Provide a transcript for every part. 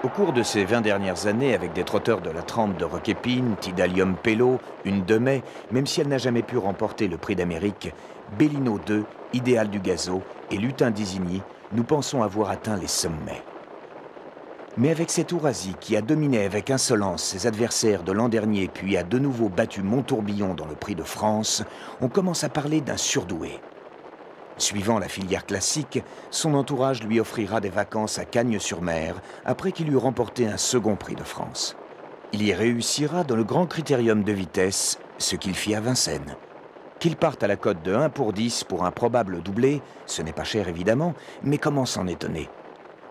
Au cours de ces 20 dernières années, avec des trotteurs de la trempe de Roquépine, Tidalium Pello, une de mai, même si elle n'a jamais pu remporter le prix d'Amérique, Bellino II, Idéal du Gazo et Lutin d'Isigny, nous pensons avoir atteint les sommets. Mais avec cet Ourasi qui a dominé avec insolence ses adversaires de l'an dernier puis a de nouveau battu Montourbillon dans le Prix de France, on commence à parler d'un surdoué. Suivant la filière classique, son entourage lui offrira des vacances à Cagnes-sur-Mer après qu'il eut remporté un second Prix de France. Il y réussira dans le grand critérium de vitesse, ce qu'il fit à Vincennes. Qu'il parte à la cote de 1 pour 10 pour un probable doublé, ce n'est pas cher évidemment, mais comment s'en étonner?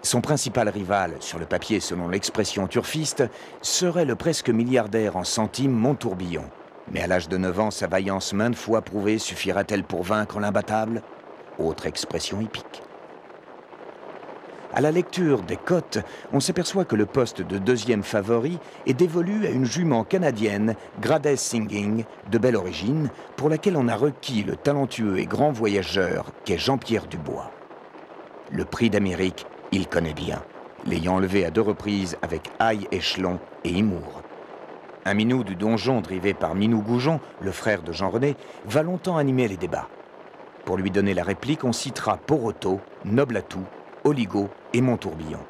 Son principal rival, sur le papier selon l'expression turfiste, serait le presque milliardaire en centimes Montourbillon. Mais à l'âge de 9 ans, sa vaillance maintes fois prouvée suffira-t-elle pour vaincre l'imbattable? Autre expression hippique. À la lecture des cotes, on s'aperçoit que le poste de deuxième favori est dévolu à une jument canadienne, Gradess Singing, de belle origine, pour laquelle on a requis le talentueux et grand voyageur qu'est Jean-Pierre Dubois. Le prix d'Amérique, il connaît bien, l'ayant levé à 2 reprises avec Aille Échelon et Imour. Un minou du donjon drivé par Minou Goujon, le frère de Jean-René, va longtemps animer les débats. Pour lui donner la réplique, on citera Poroto, Noblatou, Oligo et Montourbillon.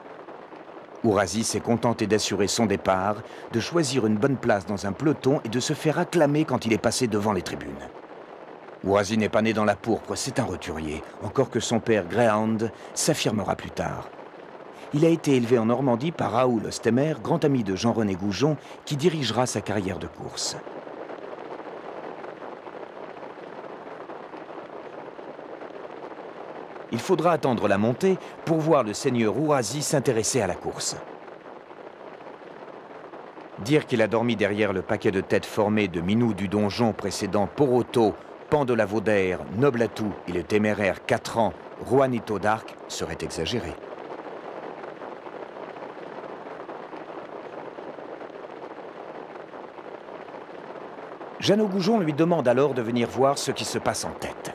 Ourasi s'est contenté d'assurer son départ, de choisir une bonne place dans un peloton et de se faire acclamer quand il est passé devant les tribunes. Ourasi n'est pas né dans la pourpre, c'est un roturier, encore que son père Greyhound s'affirmera plus tard. Il a été élevé en Normandie par Raoul Ostemer, grand ami de Jean-René Goujon, qui dirigera sa carrière de course. Il faudra attendre la montée pour voir le seigneur Ourasi s'intéresser à la course. Dire qu'il a dormi derrière le paquet de têtes formé de Minou du donjon précédant Poroto, Pan de la Vaudère, Noblatou et le téméraire 4 ans, Juanito d'Arc, serait exagéré. Jeannot Goujon lui demande alors de venir voir ce qui se passe en tête.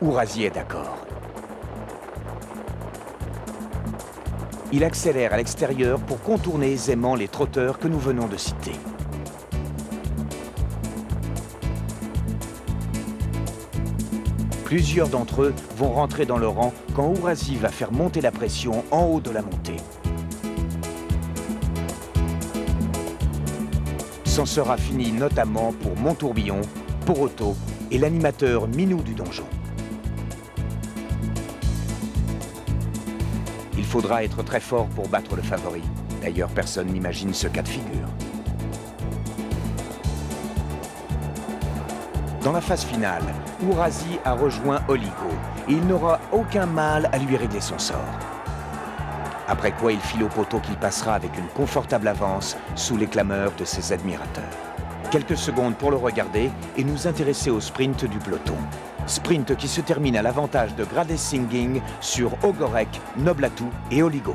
Ourasi est d'accord. Il accélère à l'extérieur pour contourner aisément les trotteurs que nous venons de citer. Plusieurs d'entre eux vont rentrer dans le rang quand Ourasi va faire monter la pression en haut de la montée. C'en sera fini notamment pour Montourbillon, Poroto et l'animateur Minou du donjon. Il faudra être très fort pour battre le favori. D'ailleurs, personne n'imagine ce cas de figure. Dans la phase finale, Ourasi a rejoint Oligo et il n'aura aucun mal à lui régler son sort. Après quoi, il file au poteau qu'il passera avec une confortable avance sous les clameurs de ses admirateurs. Quelques secondes pour le regarder et nous intéresser au sprint du peloton. Sprint qui se termine à l'avantage de Gradess Singing sur Ogorek, Noblatou et Oligo.